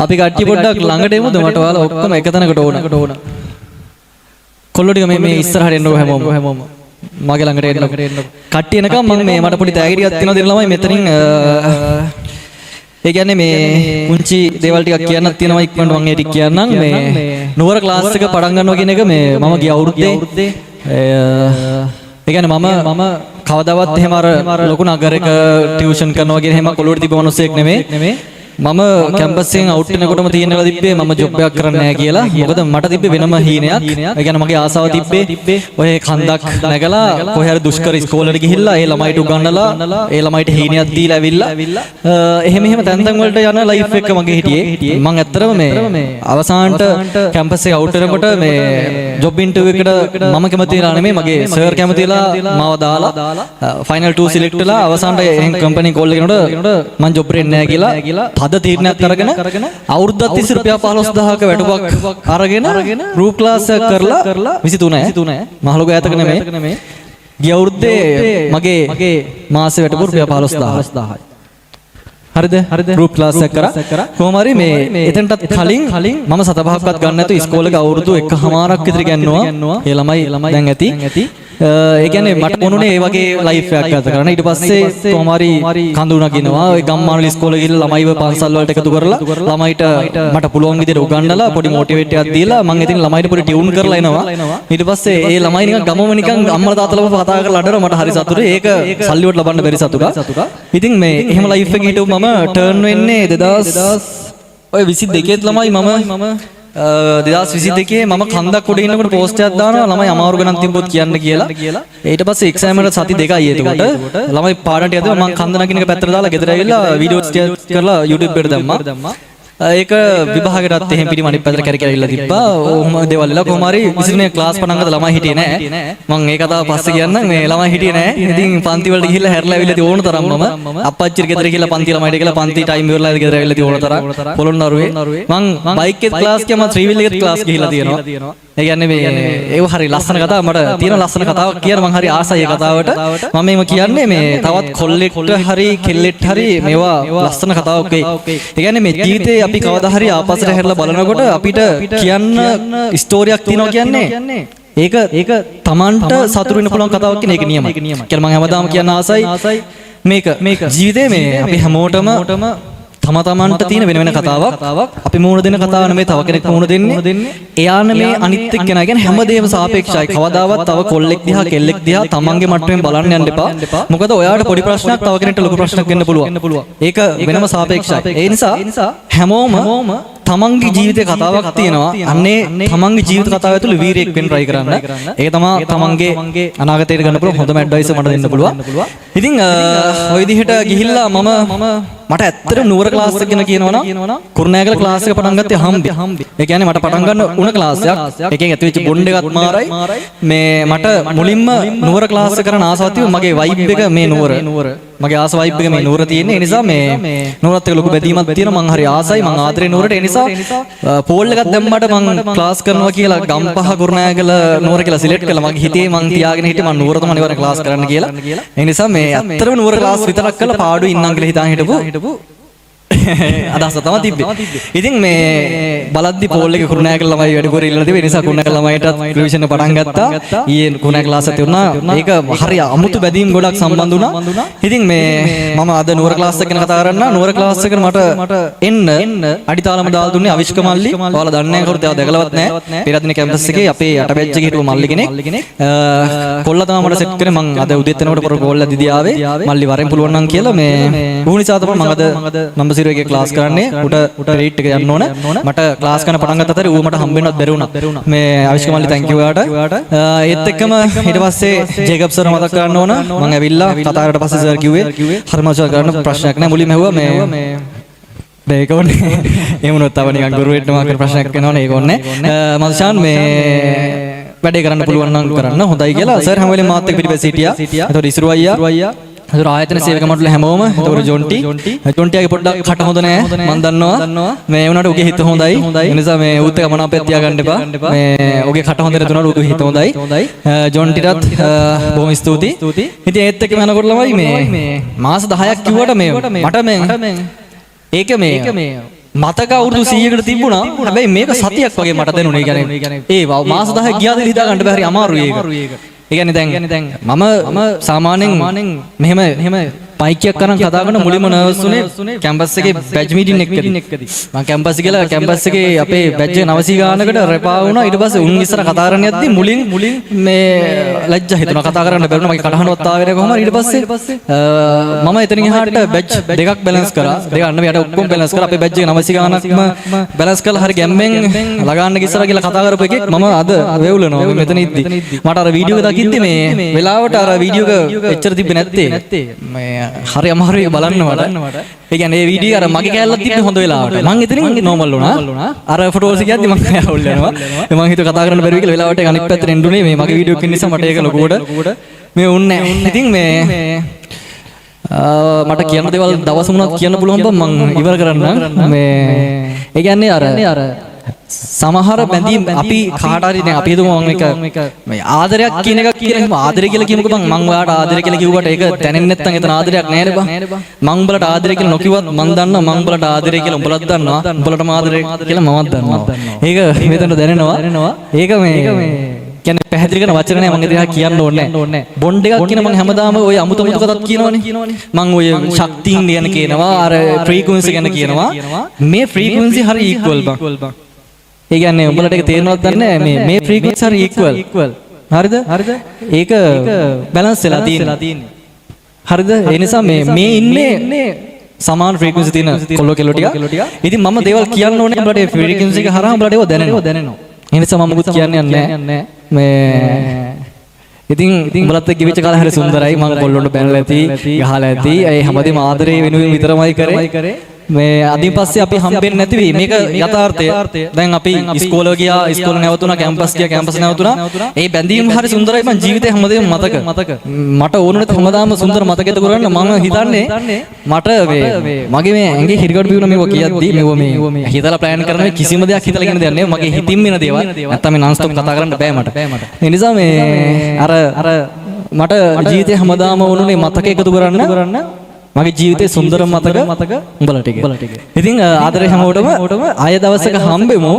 අපි කට්ටිය පොඩ්ඩක් ළඟට එමුද මට ඔයාලා ඔක්කොම එක තැනකට ඕන. කොල්ලෝ ටික මේ ඉස්සරහට එන්නකො හැමෝම. මගේ ළඟට එන්න. කට්ටිය එනකම් මම මේ මට පොඩි තෑගි ටිකක් තියෙනවා දෙන්න ළමයි මෙතනින් ඒ කියන්නේ මේ පුංචි දේවල් ටිකක් කියන්නත් තියෙනවා ඉක්මනට මම ඒ ටික කියන්නම් මේ නුවර ක්ලාස් එක පටන් ගන්නවා කියන එක මේ මම ගිය අවුරුද්දේ ඒ කියන්නේ මම කවදාවත් එහෙම අර ලොකු නගරයක ටියුෂන් කරනවා කියන හැම කොළුවට තිබ්බ මිනිස්සෙක් නෙමෙයි. මම කැම්පස් එකෙන් අවුට් වෙනකොටම තියෙනවා තිබ්බේ මම ජොබ් එකක් කරන්නේ නැහැ කියලා. මොකද මට තිබ්බේ වෙනම හීනයක්. ඒ කියන්නේ මගේ ආසාව තිබ්බේ ඔය කන්දක් නැගලා කොහේ හරි දුෂ්කර ඉස්කෝලේට ගිහිල්ලා ඒ ළමයිට උගන්වලා ඒ ළමයිට හීනයක් දීලා ඇවිල්ලා එහෙම තැන් වලට යන ලයිෆ් එක මගේ හිටියේ. මම ඇත්තටම මේ අවසානට කැම්පස් එකේ අවුට් වෙනකොට මේ ජොබ් ඉන්ටර්විව් එකට මම කැමති වෙලා නෙමෙයි මගේ සර් කැමති වෙලා මාව දාලා ෆයිනල් 2 සිලෙක්ට් වෙලා අවසානට එහෙන් කම්පැනි කෝල් එකකට මම ජොබ් එකේ නැහැ කියලා අද තීරණයක් අරගෙන අවුරුද්දක් තිස්සේ රුපියල් 15000ක වැටුපක් අරගෙන ගෲප් ක්ලාස් එකක් කරලා 23 මහලොකු ඈතක නෙමෙයි ගිය අවුරුද්දේ මගේ මාසෙ වැටුප රුපියල් 15000යි. හරිද ගෲප් ක්ලාස් එකක් කරා කොහොම හරි මේ එතනටත් කලින් මම සතපහක්වත් ගන්න නැතුව ඉස්කෝලේක අවුරුදු 1කමාරක් විතර ගන්නවා. ඒ ළමයි දැන් ඇති. ඒ කියන්නේ මට මොනුනේ ඒ වගේ ලයිෆ් එකක් ගත කරන්න. ඊට පස්සේ කොහොම හරි කඳුණා කියනවා. ওই ගම්මානවල ඉස්කෝලේ ගිහලා ළමයිව පන්සල් වලට එකතු කරලා ළමයිට මට පුළුවන් විදිහට උගන්වලා පොඩි මොටිවේට් එකක් දීලා මම ඉතින් ළමයිට පොඩි ටියුන් කරලා එනවා. ඊට පස්සේ ඒ ළමයි නිකන් ගමම නිකන් අම්මලා තාත්තලාම කතා කරලා අඬනවා. මට හරි සතුටුයි. ඒක සල්ලි වලට ලබන්න බැරි සතුටක්. ඉතින් මේ එහෙම ලයිෆ් එකක හිටපු මම ටර්න් වෙන්නේ 2022 ළමයි මම 2022 මම කන්දක් උඩ ඉන්නකොට පෝස්ට් එකක් දානවා ළමයි අමාරු ගණන් තිබ්බොත් කියන්න කියලා. ඊට පස්සේ එක්සෑම් එකට සති දෙකයි එතකොට. ළමයි පාඩම් ටික දෙනවා මම කන්ද නගින එක පැත්තට දාලා ගෙදර ඇවිල්ලා වීඩියෝස් ටික කරලා YouTube එකට දැම්මා. ඒක විභාගයටත් එහෙම පිටිම අනිත් පැත්තට කැරි කැරිලා තිබ්බා. ඔහොම දේවල් වල කොහොම හරි විසිනේ ක්ලාස් පටන් ගත්ත ළමයි හිටියේ නෑ. මම ඒ කතාව පස්සේ කියන්නම්. මේ ළමයි හිටියේ නෑ. ඉතින් පන්ති වලට ගිහිල්ලා හැරලා ඇවිල්ලා තියෙන ඕන තරම් මම අප්පච්චිට ගෙදර ගිහිල්ලා පන්ති ළමයිට ගිහලා පන්ති ටයිම් ඉවරලා ගෙදර ඇවිල්ලා තියෙන ඕන තරම් පොළොන්නරුවේ. මම බයික් එකේ ක්ලාස් ගියා මම ත්‍රිවිල් එකේ ක්ලාස් ගිහිල්ලා තියෙනවා. ඒ කියන්නේ මේ ඒව හරි ලස්සන කතාව මට තියෙන ලස්සන කතාවක් කියන මම හරි ආසයි ඒ කතාවට. මම මේව කියන්නේ මේ තවත් කොල්ලෙක්ට හරි කෙල්ලෙක්ට හරි මේවා ලස්සන කතාවක් වෙයි. ඒ කියන්නේ මේ ජීවිතේ අපි කවදා හරි ආපස්සට හැරලා බලනකොට අපිට කියන්න ස්ටෝරියක් තියෙනවා කියන්නේ ඒක Tamanට සතුටු වෙන්න පුළුවන් කතාවක් කියන එක නියමයි. කියලා මම හැමදාම කියන්න ආසයි මේක ජීවිතේ මේ අපි හැමෝටම තමන්ට තියෙන වෙන කතාවක් අපි මුණ දෙන කතාව නෙමෙයි තව කෙනෙක් මුණ දෙන්නේ. එයාන මේ අනිත් එක්කෙනා කියන්නේ හැමදේම සාපේක්ෂයි. කවදාවත් තව කොල්ලෙක් දිහා කෙල්ලෙක් දිහා තමන්ගේ මට්ටමින් බලන්න යන්න එපා. මොකද ඔයාට පොඩි ප්‍රශ්නයක් තව කෙනෙක්ට ලොකු ප්‍රශ්නයක් වෙන්න පුළුවන්. ඒක වෙනම සාපේක්ෂයි. ඒ නිසා හැමෝම තමන්ගේ ජීවිතේ කතාවක් තියෙනවා. අන්නේ තමන්ගේ ජීවිත කතාව ඇතුළේ වීරයෙක් වෙන්න try කරන්න. ඒක තමයි තමන්ගේ අනාගතයට ගන්න පුළුවන් හොඳම ඇඩ්වයිස් මට දෙන්න පුළුවන්. ඉතින් ওই විදිහට ගිහිල්ලා මට ඇත්තට නුවර ක්ලාස් එක ගැන කියනවනම් කුරුණෑගල ක්ලාස් එක පටන් ගත්තේ හම්බි. ඒ කියන්නේ මට පටන් ගන්න උණ ක්ලාස් එකක්. එකෙන් ඇති වෙච්ච බොන්ඩ් එකත් මාරයි. මේ මට මුලින්ම නුවර ක්ලාස් එක කරන ආසාවක් තිබුණා. මගේ වයිබ් එක මේ නුවර. මගේ ආස වයිබ් එක මේ නුවර තියෙන්නේ. ඒ නිසා මේ නුවරත් එක්ක ලොකු බැඳීමක් තියෙනවා. මං හරි ආසයි. මං ආදරේ නුවරට. ඒ නිසා පෝල් එකක් දැම්මට මං ක්ලාස් කරනවා කියලා ගම්පහ කුරුණෑගල නුවර කියලා සිලෙක්ට් කළා. මගේ හිතේ මං තියාගෙන හිටියේ මං නුවර තමයි අනිවාර්යෙන් ක්ලාස් කරන්න කියලා. ඒ නිසා මේ ඇත්තටම නුවර ක්ලාස් විතරක් කරලා පාඩුවේ ඉන්නම් කියලා හිතාන හිටපු අදහස තමයි තිබ්බේ. ඉතින් මේ බලද්දි පෝල් එකේ කුරුණෑගල ළමයි වැඩිපුර ඉල්ලලා තිබේ. ඒ නිසා කුරුණෑගල ළමයිටත් රිවිෂන් එක පටන් ගත්තා. ඊයේ කුරුණෑගල ක්ලාස් එකේ වුණා. ඒක හරි අමුතු බැදීම් ගොඩක් සම්බන්ධ වුණා. ඉතින් මේ මම අද නුවර ක්ලාස් එක ගැන කතා කරන්න. නුවර ක්ලාස් එකට මට එන්න අඩිතාලම දාලා දුන්නේ අවිෂ්ක මල්ලි. ඔයාලා දන්නේ නැහැ කවුරුද? ඒවා දැකලවත් නැහැ. පෙරදින කැම්පස් එකේ අපේ යට බැච් එකේ හිටපු මල්ලි කෙනෙක්. කොල්ලා තමයි මට සෙට් කරේ. මම අද උදේත් එනකොට පොර කෝල්ලා දිදී ආවේ. මල්ලි වරෙන් පුළුවන් නම් කියලා මේ ඌ නිසා තමයි මම අද නම්බර් 0 එකේ ක්ලාස් කරන්නේ. උට රේට් එක යන්න ඕන. මට ක්ලාස් කරන පටන් ගත්ත අතරේ ඌ මට හම්බෙන්නවත් බැරි වුණා. මේ අවිෂ්ක මල්ලි thank you ඔයාට. ඒත් එක්කම ඊට පස්සේ ජේකබ් සර් මතක් කරන්න ඕන. මම ඇවිල්ලා කතා කරලා පස්සේ සර් කිව්වේ හරිමචා කරන්න ප්‍රශ්නයක් නැහැ. මුලින්ම ඇහුවා මේ ඒක ඕනේ. එහෙම වුණොත් තව නිකන් ගුරුවෙක්ට මාකර් ප්‍රශ්නයක් වෙනවනේ. ඒක ඕනේ. මල්ෂාන් මේ වැඩේ කරන්න පුළුවන් නම් කරන්න හොඳයි කියලා සර් හැම වෙලේම මාත් එක්ක පිටිපස්සේ හිටියා. එතකොට ඉසුරු අයියා ඒතර ආයතන සේවක මණ්ඩල හැමෝම ඒතර ජොන්ටියාගේ පොඩ්ඩක් කට හොඳ නෑ මම දන්නවා මේ වුණාට උගේ හිත හොඳයි ඒ නිසා මේ ඌත් එක මනාපයක් තියාගන්න එපා මේ උගේ කට හොඳ නැතුණාට උගේ හිත හොඳයි ජොන්ටිටත් බොහොම ස්තුතියි ඉතින් ඒත් එක්කම යනකොට ළමයි මේ මාස 10ක් කිව්වට මේ මට මේ ඒක මේ මතක අවුරුදු 100කට තිබුණා. හැබැයි මේක සතියක් වගේ මට දැනුනේ. ඒ කියන්නේ ඒ මාස 10ක් ගියාද හිතා ගන්න බැරි අමාරුයි ඒක. ඒ කියන්නේ දැන් මම සාමාන්‍යයෙන් මෙහෙම මයික් කරන් කතා කරන මුලින්ම නර්වස් උනේ කැම්පස් එකේ බැච් මීටින් එකකදී. මම කැම්පස් ගිහලා කැම්පස් එකේ අපේ බැච් එක 900 ගානකට රෙපා වුණා. ඊට පස්සේ උන් ඉස්සර කතා කරන්න යද්දි මුලින් මේ ලැජ්ජා හිතුණා. කතා කරන්න බැරුණා. මගේ කඩහනවත් ආවේ නැහැ කොහොමද. ඊට පස්සේ මම එතනින් එහාට බැච් දෙකක් බැලන්ස් කරා. දෙක අන්න මෙයාට ඔක්කොම බැලන්ස් කරා. අපේ බැච් එක 900 ගානක්ම බැලන්ස් කරලා හරි ගැම්මෙන් ලගාන්න ඉස්සර කියලා කතා කරපු එකෙක් මම අද වේවුලනවා මෙතන ඉද්දි. මට අර වීඩියෝ එක දකිද්දි මේ වෙලාවට අර වීඩියෝ එක එච්චර තිබ්බේ නැත්තේ. මේ හරි අමාරුයි බලන්න මට. ඒ කියන්නේ මේ වීඩියෝ අර මගේ කැලලක් තිබ්බේ හොඳ වෙලාවට. මං එතනින් නෝමල් වුණා. අර ෆොටෝස් එක යද්දි මං අවුල් වෙනවා. මං හිතුවා කතා කරන්න බැරි කියලා වෙලාවට අනිත් පැත්තට එන්නුනේ මේ මගේ වීඩියෝ එක නිසා මට ඒක ලොකුවට මේ උන්නේ. ඉතින් මේ මට කියන්න දේවල් දවස් මුණක් කියන්න පුළුවන් බං මං ඉවර කරන්න. මේ ඒ කියන්නේ අර සමහර බැඳීම් අපි කාට හරි දැන් අපි හිතමු මම එක මේ ආදරයක් කියන එකක් කියන එහෙම ආදරය කියලා කියමුකෝ බං මං ඔයාට ආදරය කියලා කිව්වට ඒක දැනෙන්නේ නැත්නම් එතන ආදරයක් නැහැ නේ බං මං උඹලට ආදරය කියලා නොකියුවත් මං දන්නවා මං උඹලට ආදරය කියලා උඹලත් දන්නවා උඹලටම ආදරය කියලා මමත් දන්නවා ඒක මෙතන දැනෙනවා ඒක මේ කියන්නේ පැහැදිලි කරන වචන නෑ මම ඒක කියන්න ඕනේ බොන්ඩ් එකක් කියන මම හැමදාම ওই අමුතු කතාවක් කියනවනේ මම ඔය ශක්තියින් ගැන කියනවා අර ෆ්‍රීකවෙන්සි ගැන කියනවා මේ ෆ්‍රීකවෙන්සි හරි ඉක්වල් බං ඒ කියන්නේ උඹලට ඒක තේරෙනවද දන්නේ නැහැ මේ ෆ්‍රීකවෙන්සි හරි ඉක්වල් හරිද ඒක බැලන්ස් වෙලා තියෙන්නේ හරිද ඒ නිසා මේ ඉන්නේ සමාන ෆ්‍රීකවෙන්සි තියෙන කොල්ලෝ කෙල්ලෝ ටික ඉතින් මම දේවල් කියන්න ඕනේ උඹලට ඒ ෆ්‍රීකවෙන්සි එක හරහා උඹලට ඒක දැනෙනවා ඒ නිසා මම මුකුත් කියන්නේ නැහැ මේ ඉතින් උඹලත් එක්ක ඉවිච්ච කාලේ හරි සුන්දරයි මම කොල්ලොන්ට බැනලා ඇති ගහලා ඇති ඒ හැමදේම ආදරේ වෙනුවෙන් විතරමයි කරේ මේ අදින් පස්සේ අපි හම්බෙන්නේ නැති වෙයි මේක යථාර්ථය දැන් අපි ඉස්කෝලේ ගියා ඉස්කෝලේ නැවතුණා කැම්පස් ගියා කැම්පස් නැවතුණා ඒ බැඳීම් හරි සුන්දරයි මං ජීවිතේ හැමදේම මතක මට ඕනුනේ හැමදාම සුන්දර මතකයක කරන්න මම හිතන්නේ මට මගේ මේ ඇඟේ හිරිකඩ පිවුන මේව කියද්දි මේව හිතලා ප්ලෑන් කරන මේ කිසිම දෙයක් හිතලා කියන දෙයක් නෙවෙයි මගේ හිතින් වෙන දේවල් නැත්තම් මේ නන්ස්ටොප් කතා කරන්න බෑ මට ඒ නිසා මේ අර මට ජීවිතේ හැමදාම ඕනුනේ මතක එකතු කරන්න මගේ ජීවිතේ සුන්දර මතක උඹලට ටික. ඉතින් ආදරේ හැමෝටම ආය දවසක හම්බෙමු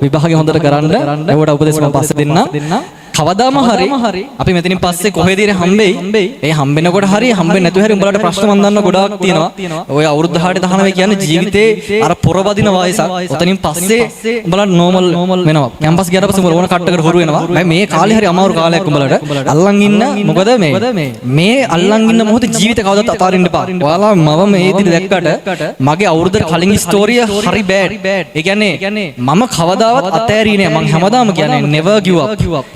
විභාගේ හොඳට කරන්න. ඒවට උපදෙස් මම පස්සේ දෙන්නම්. කවදාම හරි අපි මෙතනින් පස්සේ කොහෙද හම්බෙයි. ඒ හම්බෙනකොට හරි හම්බෙන්නේ නැතුව හරි උඹලට ප්‍රශ්න මන් දන්නවා ගොඩාක් තියෙනවා. ඔය අවුරුදු 18 19 කියන්නේ ජීවිතේ අර පොරබදින වයසක්. ඔතනින් පස්සේ උඹලට නෝමල් වෙනවා. කැම්පස් ගියාට පස්සේ උඹල ඕන කට්ටකට හොරු වෙනවා. මේ කාලේ හරි අමාරු කාලයක් උඹලට. අල්ලන් ඉන්න මොකද මේ අල්ලන් ඉන්න මොහොතේ ජීවිතේ කවදාවත් අතාරින්න එපා. ඔයාලා මම මේ ඉදිරි දැක්කට මගේ අවුරුද්දට කලින් ස්ටෝරිය හරි බෑඩ්. ඒ කියන්නේ මම කවදාවත් අතෑරියේ නෑ. මම හැමදාම කියන්නේ never give up.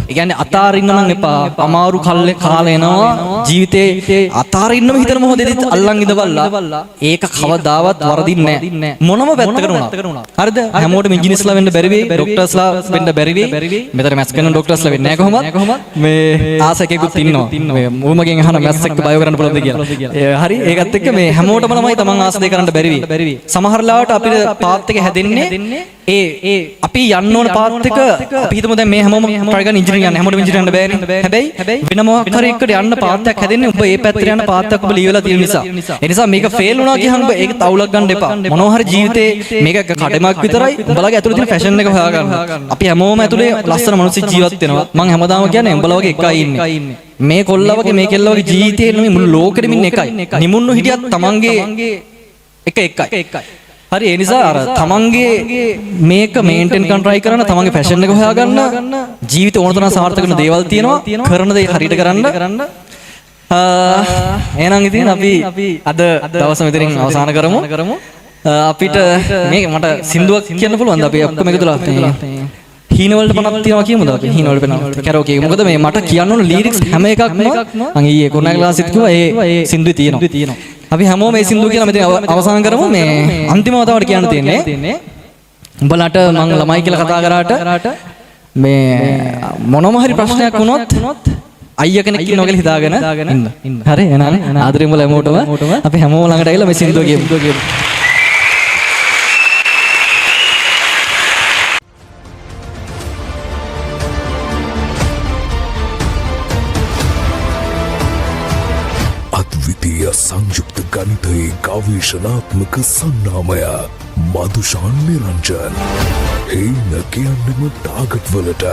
ඒ කියන්නේ අතාරින්න නම් එපා. අමාරු කාලේ එනවා. ජීවිතේ අතාරින්නම හිතන මොහොතේදීත් අල්ලන් ඉඳවල්ලා. ඒක කවදාවත් වරදින්නේ නෑ. මොනම පැත්තකට වුණා. හරිද? හැමෝටම ඉංජිනේර්ස්ලා වෙන්න බැරි වෙයි. ડોක්ටර්ස්ලා වෙන්න බැරි වෙයි. මෙතන මැත්ස් කරන ડોක්ටර්ස්ලා වෙන්නේ නෑ කොහොමද? මේ ආසකෙකුත් ඉන්නවා. මේ මුමගෙන් අහන මැත්ස් එක්ක බයෝ කරන්න පුළුවන්ද කියලා. හරි ඒකත් එක්ක මේ හැමෝටම ළමයි තමන් ආස දෙක කරන්න බැරි වෙයි. සමහර ලාවට අපිට පාත් එක හැදෙන්නේ ඒ අපි යන්න ඕන පාත් එක අපි හිතමු දැන් මේ හැමෝම try කරන ඉන්ජිනියරින් යන්න හැමෝටම ඉන්ජිනියරින් යන්න බෑනේ. හැබැයි වෙන මොකක් හරි එකට යන්න පාත් එකක් හැදෙන්නේ ඔබ ඒ පැත්තට යන පාත් එකක් ඔබ ලියවලා තියෙන නිසා. ඒ නිසා මේක ෆේල් වුණා කියහම ඔබ ඒක තවුලක් ගන්න එපා. මොනවා හරි ජීවිතේ මේක කඩමක් විතරයි. උඹලගේ ඇතුලේ තියෙන ෆැෂන් එක හොයාගන්න. අපි හැමෝම ඇතුලේ ලස්සන මිනිස්සු ජීවත් වෙනවා. මම හැමදාම කියන්නේ උඹලා වගේ එකයි ඉන්නේ. මේ කොල්ලා වගේ මේ කෙල්ලා වගේ ජීවිතේ නෙමෙයි මුළු ලෝකෙම ඉන්නේ එකයි. නිමුන්නු හිටියත් තමන්ගේ එකයි. හරි ඒ නිසා අර තමන්ගේ මේක මේන්ටේන් කරන්න try කරන තමන්ගේ ෆැෂන් එක හොයාගන්න ජීවිතේ ඕන තරම් සාර්ථක වෙන දේවල් තියෙනවා කරන දේ හරියට කරන්න එහෙනම් ඉතින් අපි අද දවස මෙතනින් අවසන් කරමු අපිට මේක මට සින්දුවක් කියන්න පුළුවන්ද අපි ඔක්කොම එකතුලා හීන වලට පණක් තියනවා කියමුද අපි හීන වලට පණ කැරෝකේ මොකද මේ මට කියන්න ඕන ලිරික්ස් හැම එකක්ම මම ඊයේ කොරෝනා ක්ලාස් එකේ කිව්වා ඒ සින්දුවේ තියෙනවා අපි හැමෝම මේ සින්දුව කියලා මෙතන අවසන් කරමු මේ අන්තිම වතාවට කියන්න තියෙන්නේ උඹලට මං ළමයි කියලා කතා කරාට මේ මොනම හරි ප්‍රශ්නයක් වුණොත් අයියා කෙනෙක් ඉන්නවා කියලා හිතාගෙන ඉන්න හරි එහෙනම් ආදරේ උඹලා හැමෝටම අපි හැමෝම ළඟට ඇවිල්ලා මේ සින්දුව කියමු සංයුක්ත ගණිතයේ ගවේෂණාත්මක සංනාමය මදුෂාන් නිරංජන් හේන කියන්නෙම ටාගට් වලට